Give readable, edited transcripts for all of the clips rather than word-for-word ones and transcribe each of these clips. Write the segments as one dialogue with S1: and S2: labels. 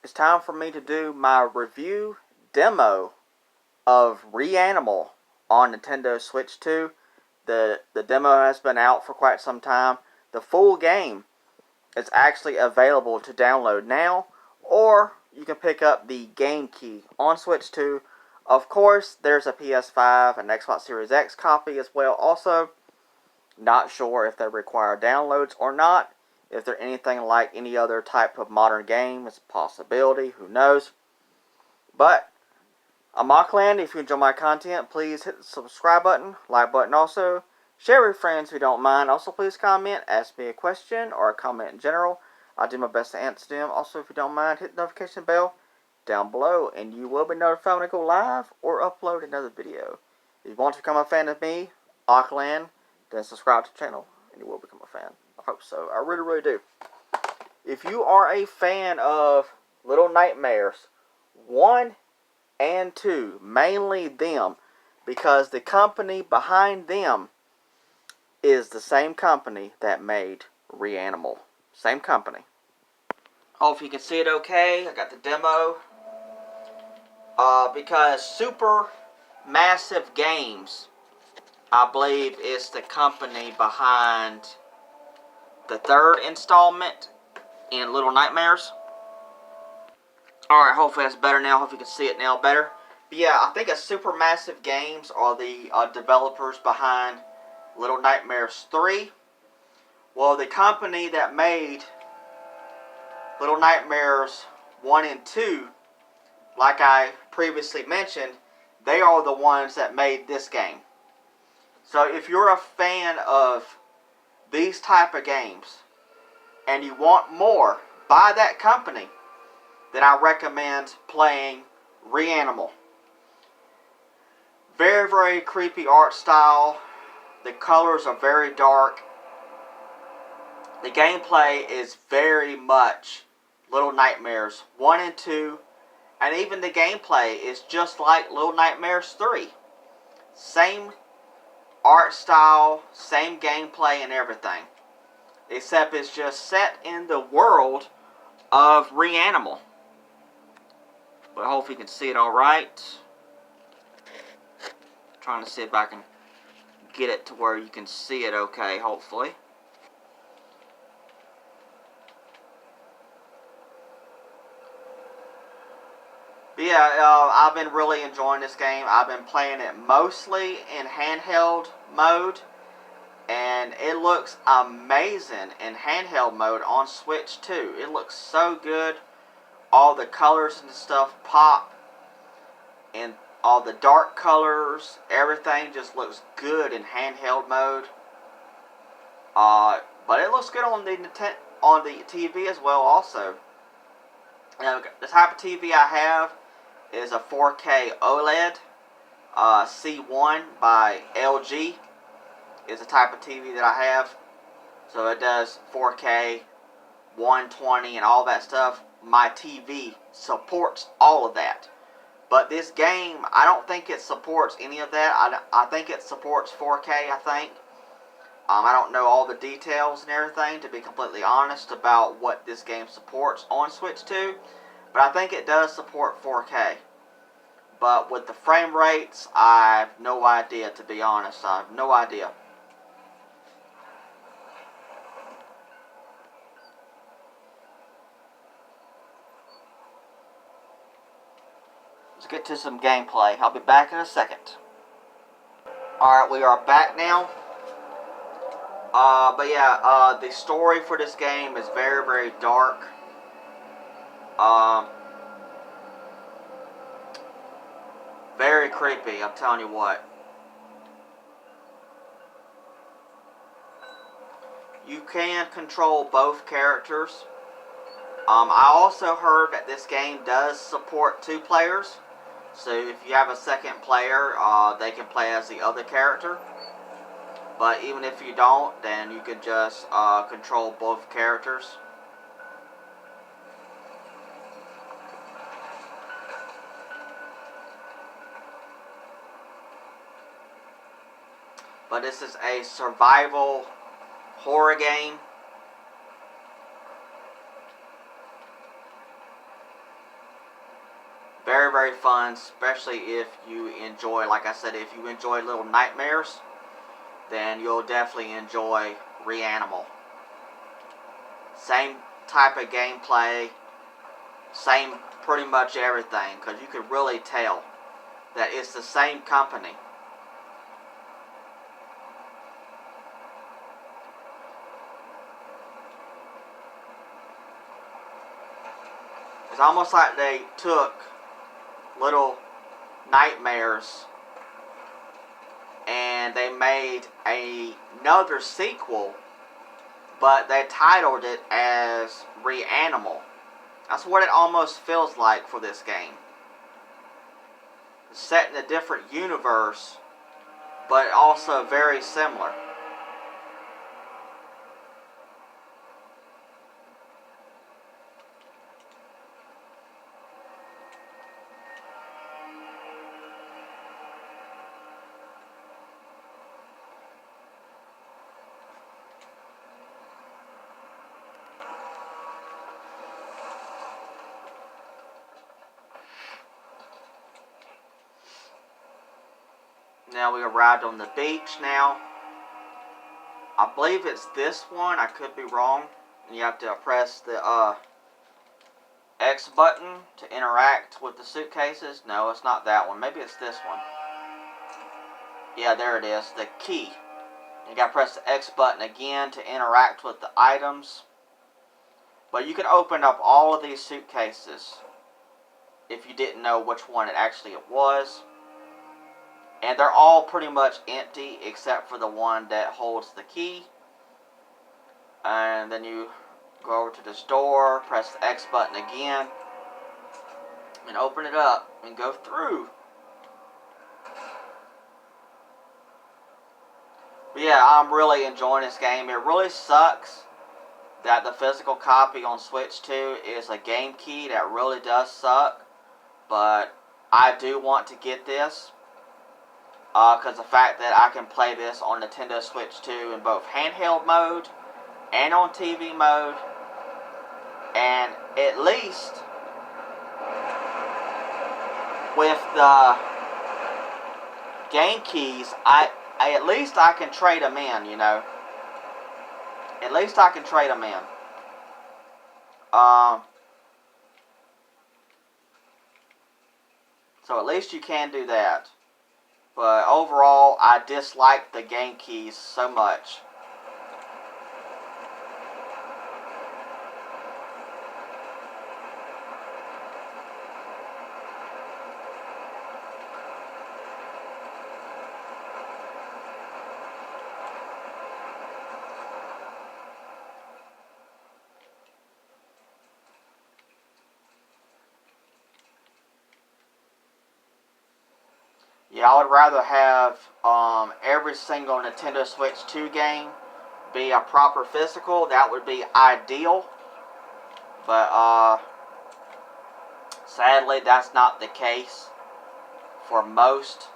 S1: it's time for me to do my review demo of Reanimal on Nintendo Switch 2. The demo has been out for quite some time. The full game is actually available to download now, or you can pick up the game key on Switch 2. Of course, there's a PS5 and Xbox Series X copy as well. Also, not sure if they require downloads or not. If they're anything like any other type of modern game, it's a possibility. Who knows? But I'm Auckland. If you enjoy my content, please hit the subscribe button, like button also. Share with friends who don't mind. Also, please comment, ask me a question or a comment in general. I'll do my best to answer them. Also, if you don't mind, hit the notification bell down below, and you will be notified when I go live or upload another video. If you want to become a fan of me, Auckland, then subscribe to the channel, and you will become a fan. I hope so. I really, really do. If you are a fan of Little Nightmares 1 and 2, mainly them, because the company behind them is the same company that made Reanimal. Same company. Hope you can see it okay. I got the demo. Because Super Massive Games, I believe, is the company behind the third installment in Little Nightmares. Alright, hopefully that's better now. Hopefully you can see it now better. But yeah, I think Supermassive Games are the developers behind Little Nightmares 3. Well, the company that made Little Nightmares 1 and 2, like I previously mentioned, they are the ones that made this game. So if you're a fan of these type of games and you want more by that company, then I recommend playing Reanimal. Very, very creepy art style. The colors are very dark. The gameplay is very much Little Nightmares 1 and 2. And even the gameplay is just like Little Nightmares 3. Same art style, same gameplay and everything. Except it's just set in the world of Reanimal. But hopefully you can see it alright. Trying to see if I can get it to where you can see it okay, hopefully. But yeah, I've been really enjoying this game. I've been playing it mostly in handheld mode. And it looks amazing in handheld mode on Switch 2. It looks so good. All the colors and stuff pop. And all the dark colors, everything just looks good in handheld mode. But it looks good on the TV as well also. The type of TV I have is a 4K OLED. C1 by LG is the type of TV that I have. So it does 4K, 120 and all that stuff. My TV supports all of that. But this game, I don't think it supports any of that. I think it supports 4K, I think. I don't know all the details and everything, to be completely honest, about what this game supports on Switch 2. But I think it does support 4K. But with the frame rates, I have no idea, to be honest. I have no idea. Let's get to some gameplay. I'll be back in a second. Alright, we are back now. But yeah, the story for this game is very, very dark. Very creepy, I'm telling you what. You can control both characters. I also heard that this game does support 2 players. So if you have a second player, they can play as the other character. But even if you don't, then you can just control both characters. But this is a survival horror game. Very, very fun, especially if you enjoy, like I said, if you enjoy Little Nightmares, then you'll definitely enjoy Reanimal. Same type of gameplay, same pretty much everything, because you can really tell that it's the same company. It's almost like they took Little Nightmares and they made another sequel, but they titled it as Reanimal. That's what it almost feels like for this game. It's set in a different universe, but also very similar. Now we arrived on the beach now. I believe it's this one. I could be wrong. You have to press the X button to interact with the suitcases. No, it's not that one. Maybe it's this one. Yeah, there it is. The key. You gotta press the X button again to interact with the items. But you can open up all of these suitcases if you didn't know which one it was. And they're all pretty much empty except for the one that holds the key. And then you go over to this door, press the X button again, and open it up and go through. But yeah, I'm really enjoying this game. It really sucks that the physical copy on Switch 2 is a game key. That really does suck. But I do want to get this. Because the fact that I can play this on Nintendo Switch 2 in both handheld mode and on TV mode. And at least with the game keys, at least I can trade them in, you know. At least I can trade them in. So at least you can do that. But overall, I dislike the game keys so much. Yeah, I would rather have every single Nintendo Switch 2 game be a proper physical. That would be ideal. But sadly, that's not the case for most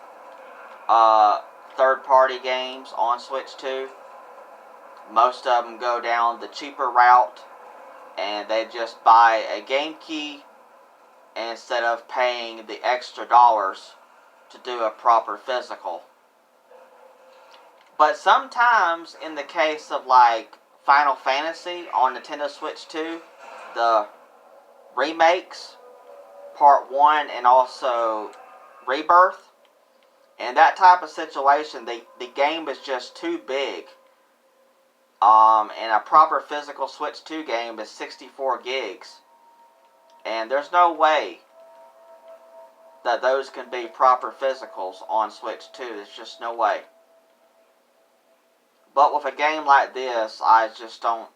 S1: third-party games on Switch 2. Most of them go down the cheaper route, and they just buy a game key instead of paying the extra dollars to do a proper physical. But sometimes, in the case of like Final Fantasy on Nintendo Switch 2, the remakes, Part 1 and also Rebirth, in that type of situation, the game is just too big. And a proper physical Switch 2 game is 64 gigs. And there's no way that those can be proper physicals on Switch 2. There's just no way. But with a game like this, I just don't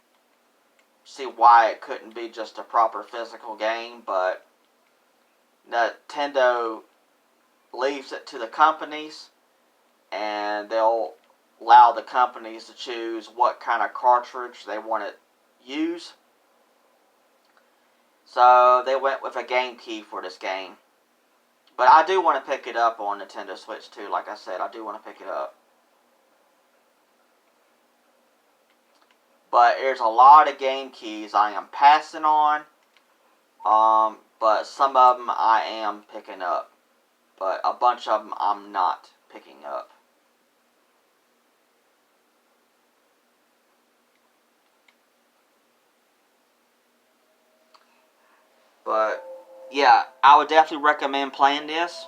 S1: see why it couldn't be just a proper physical game. But Nintendo leaves it to the companies, and they'll allow the companies to choose what kind of cartridge they want to use. So they went with a game key for this game. But I do want to pick it up on Nintendo Switch 2. Like I said, I do want to pick it up. But there's a lot of game keys I am passing on. but some of them I am picking up. But a bunch of them I'm not picking up. But yeah, I would definitely recommend playing this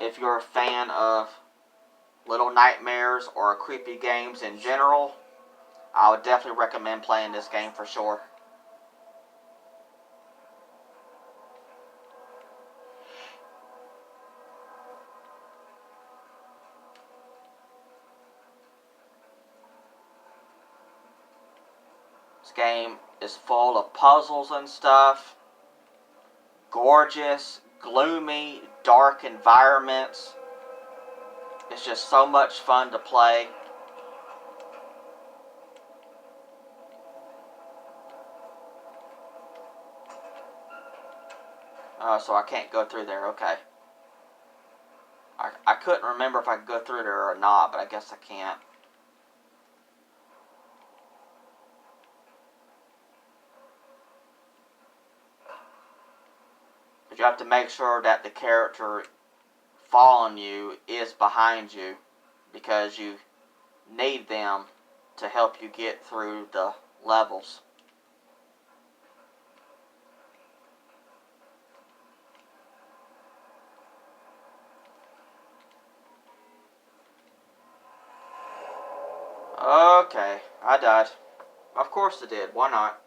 S1: if you're a fan of Little Nightmares or creepy games in general. I would definitely recommend playing this game for sure. This game is full of puzzles and stuff. Gorgeous, gloomy, dark environments. It's just so much fun to play. So I can't go through there. Okay. I couldn't remember if I could go through there or not, but I guess I can't. But you have to make sure that the character following you is behind you, because you need them to help you get through the levels. Okay, I died. Of course I did. Why not?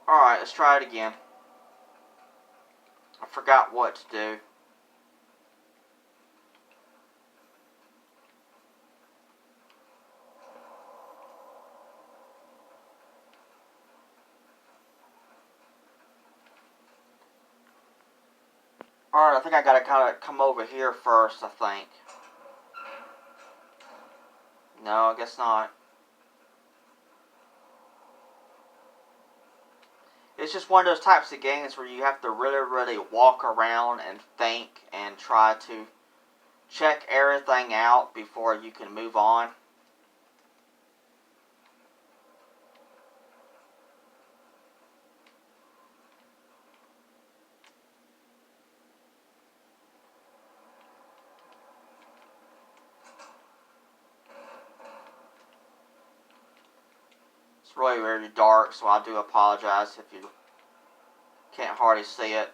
S1: Alright, let's try it again. I forgot what to do. Alright, I think I gotta kind of come over here first, I think. No, I guess not. It's just one of those types of games where you have to really, really walk around and think and try to check everything out before you can move on. It's really, really dark, so I do apologize if you can't hardly see it.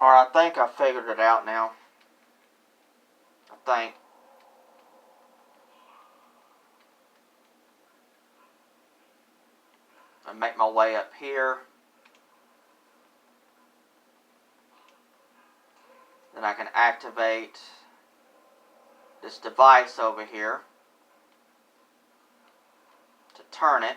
S1: Alright, I think I figured it out now. I think. I make my way up here. Then I can activate this device over here to turn it.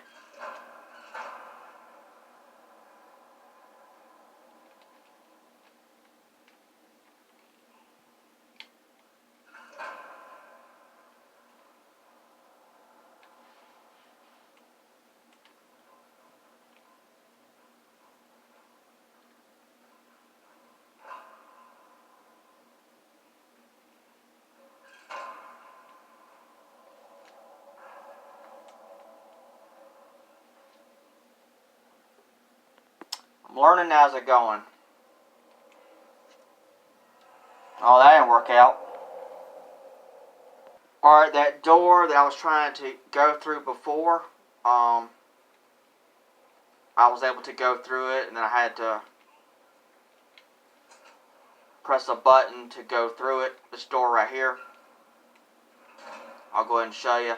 S1: I'm learning as I going. Oh, that didn't work out. Alright, that door that I was trying to go through before, I was able to go through it, and then I had to press a button to go through it. This door right here. I'll go ahead and show you.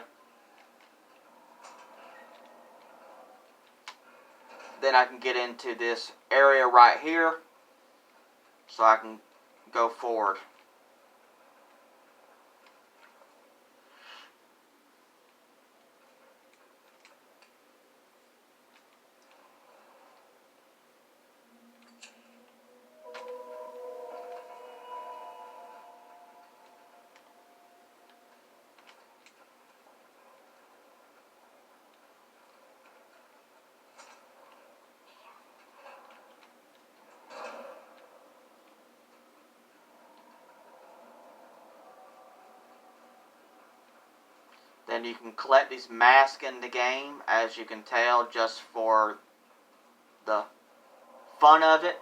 S1: Then I can get into this area right here, so I can go forward. Then you can collect these masks in the game, as you can tell, just for the fun of it,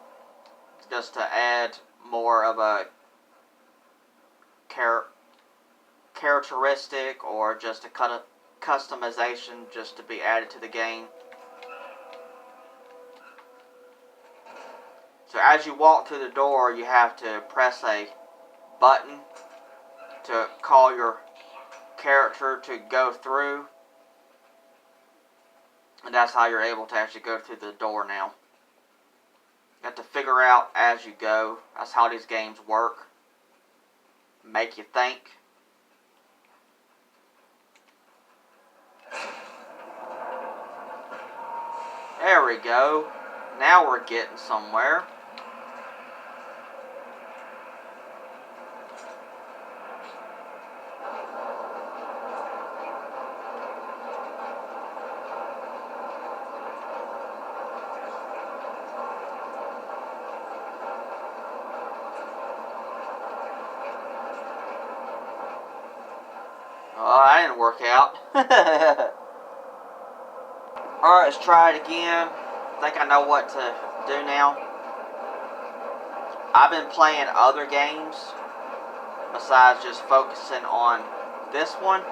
S1: just to add more of a characteristic or just a customization just to be added to the game. So as you walk through the door, you have to press a button to call your character to go through, and that's how you're able to actually go through the door now. You have to figure out as you go. That's how these games work. Make you think. There we go. Now we're getting somewhere. Oh, that didn't work out. Alright, let's try it again. I think I know what to do now. I've been playing other games besides just focusing on this one.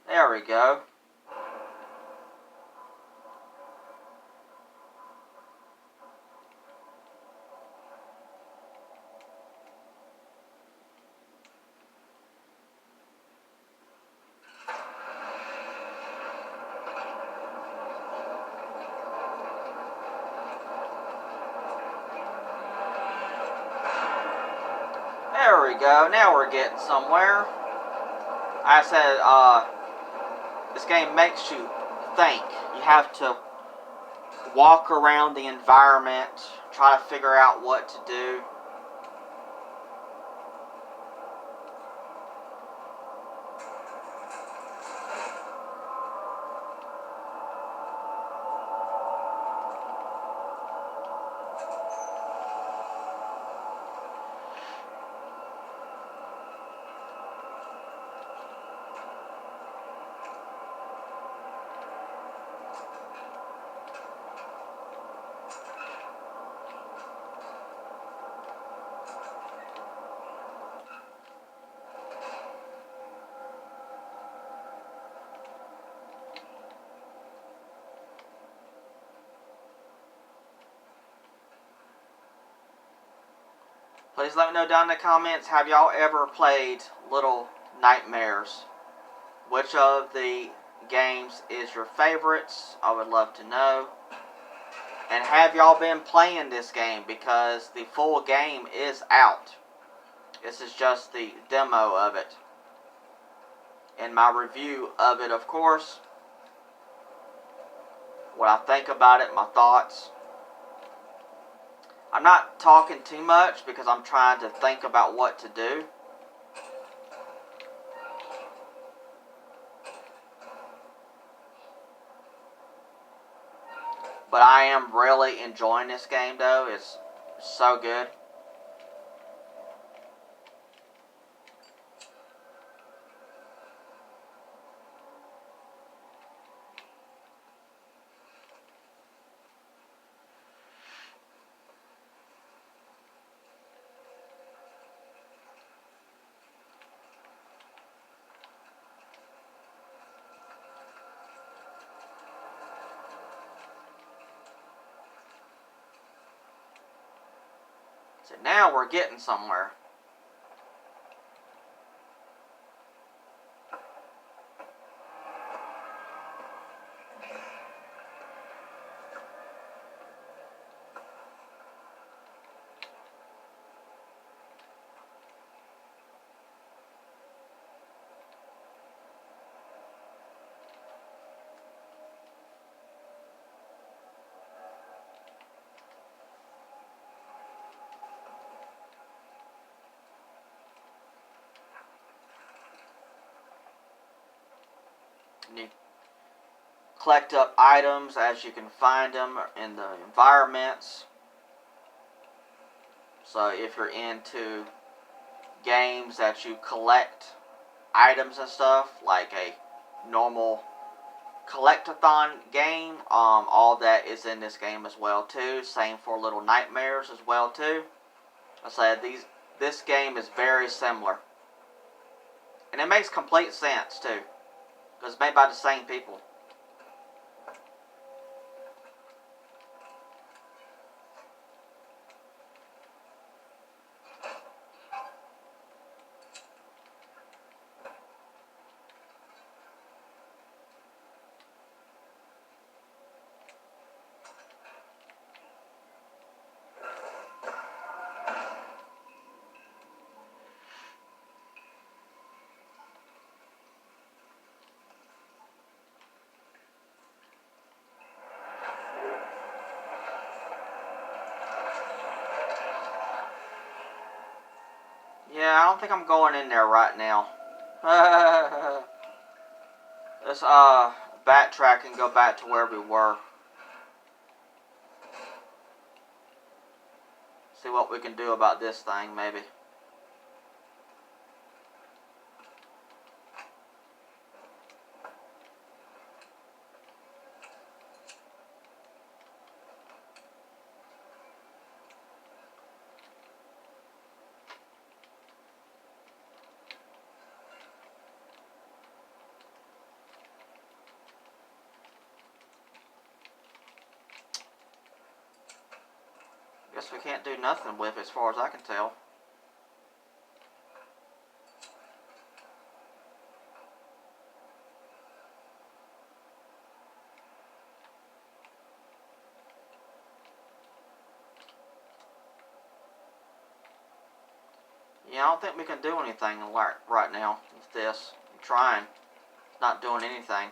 S1: There we go. There we go. Now we're getting somewhere. I said, this game makes you think. You have to walk around the environment, try to figure out what to do. Please let me know down in the comments, have y'all ever played Little Nightmares? Which of the games is your favorites? I would love to know. And have y'all been playing this game? Because the full game is out. This is just the demo of it. And my review of it, of course. What I think about it, my thoughts. I'm not talking too much because I'm trying to think about what to do. But I am really enjoying this game though. It's so good. So now we're getting somewhere. And you collect up items as you can find them in the environments. So if you're into games that you collect items and stuff, like a normal collectathon game, all that is in this game as well too. Same for Little Nightmares as well too. I said this game is very similar, and it makes complete sense too, because it's made by the same people. Yeah, I don't think I'm going in there right now. Let's backtrack and go back to where we were. See what we can do about this thing, maybe. Guess we can't do nothing with it as far as I can tell. Yeah, I don't think we can do anything right now with this. I'm trying. It's not doing anything.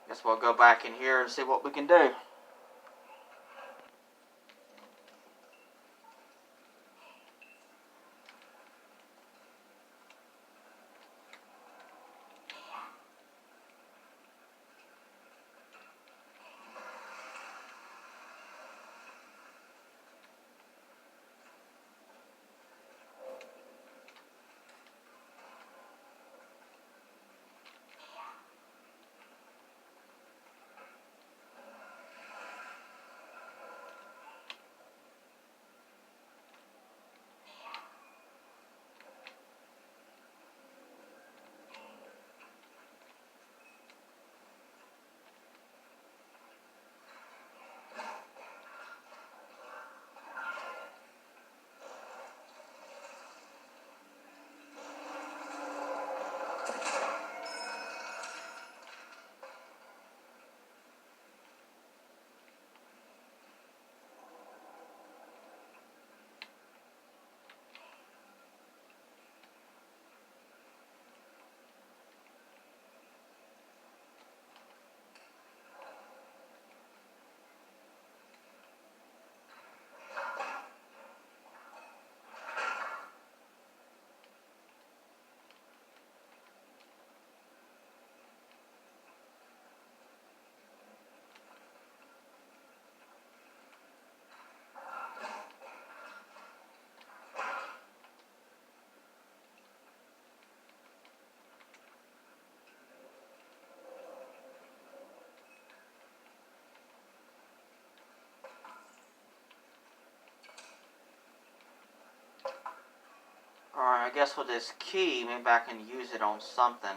S1: Guess we'll go back in here and see what we can do. Alright, I guess with this key, maybe I can use it on something.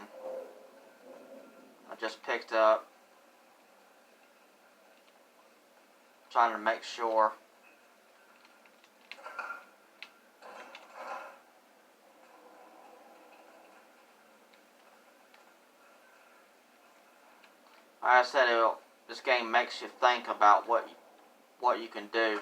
S1: I just picked up. Trying to make sure. Like I said, this game makes you think about what you can do.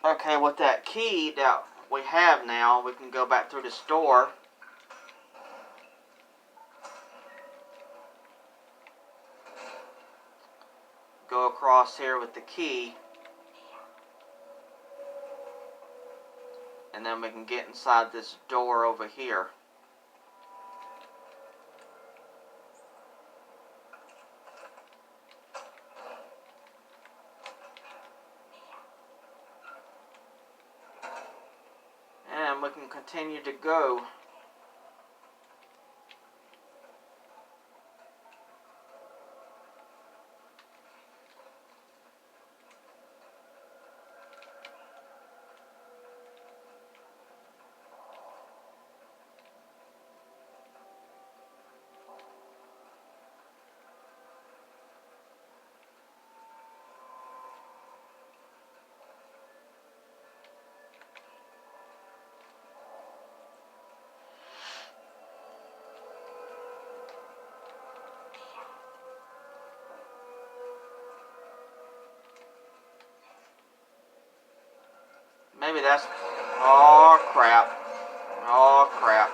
S1: Okay, with that key, now we have now, we can go back through this door. Go across here with the key. And then we can get inside this door over here. And we can continue to go. Maybe that's... Oh, crap. Oh, crap.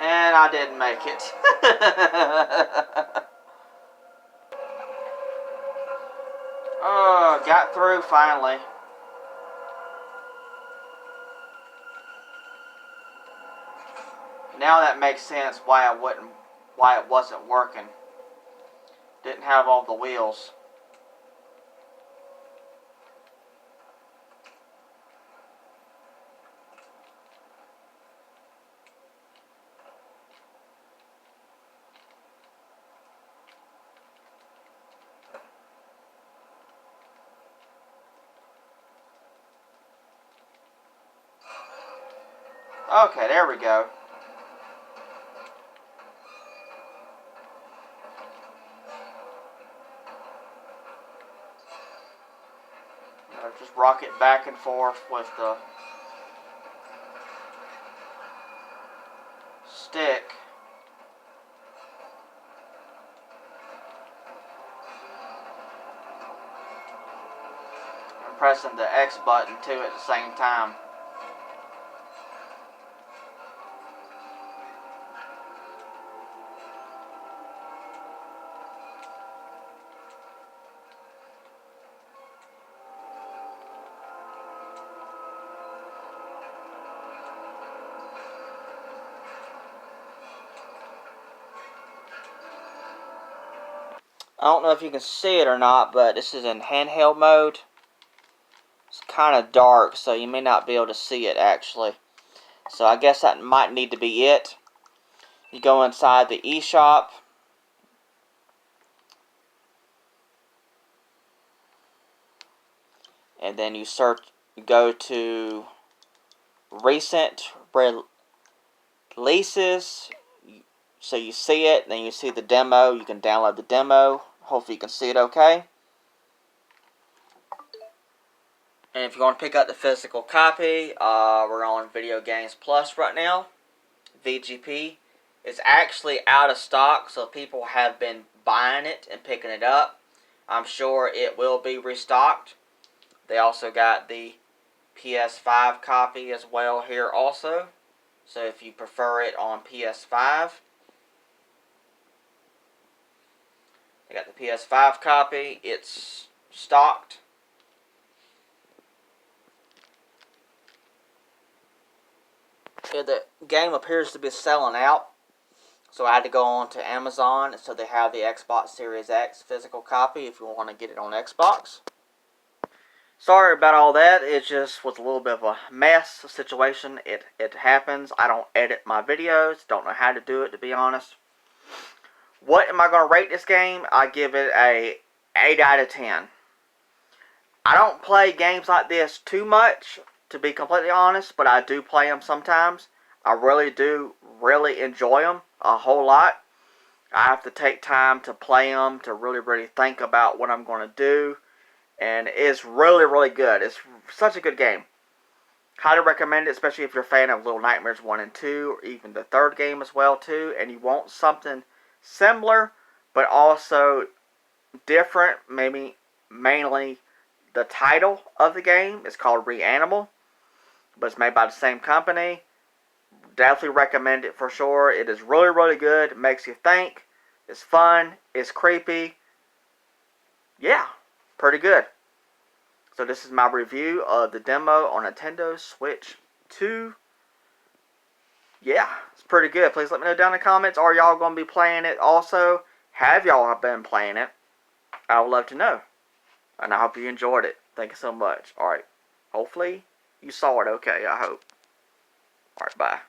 S1: And I didn't make it. Oh, got through finally. Now that makes sense why it wasn't working. Didn't have all the wheels. Okay, there we go. Just rock it back and forth with the stick. And pressing the X button too at the same time. I don't know if you can see it or not, but this is in handheld mode. It's kind of dark, so you may not be able to see it actually. So I guess that might need to be it. You go inside the eShop. And then you go to recent releases. So you see it, then you see the demo. You can download the demo. Hopefully you can see it okay. And if you want to pick up the physical copy, we're on Video Games Plus right now. VGP. It's actually out of stock, so people have been buying it and picking it up. I'm sure it will be restocked. They also got the PS5 copy as well here also. So if you prefer it on PS5, I got the PS5 copy. It's stocked. Yeah, the game appears to be selling out. So I had to go on to Amazon. So they have the Xbox Series X physical copy if you want to get it on Xbox. Sorry about all that. It just was a little bit of a mess situation. It happens. I don't edit my videos. Don't know how to do it, to be honest. What am I going to rate this game? I give it a 8 out of 10. I don't play games like this too much, to be completely honest, but I do play them sometimes. I really do enjoy them a whole lot. I have to take time to play them, to really think about what I'm going to do. And it's really good. It's such a good game. Highly recommend it, especially if you're a fan of Little Nightmares 1 and 2, or even the third game as well, too, and you want something similar, but also different, maybe mainly the title of the game is called Reanimal, but it's made by the same company. Definitely recommend it for sure. It is really good. It makes you think. It's fun. It's creepy. Yeah, pretty good. So this is my review of the demo on Nintendo Switch 2. Yeah, it's pretty good. Please let me know down in the comments. Are y'all going to be playing it also? Have y'all been playing it? I would love to know. And I hope you enjoyed it. Thank you so much. Alright. Hopefully you saw it okay, I hope. Alright, bye.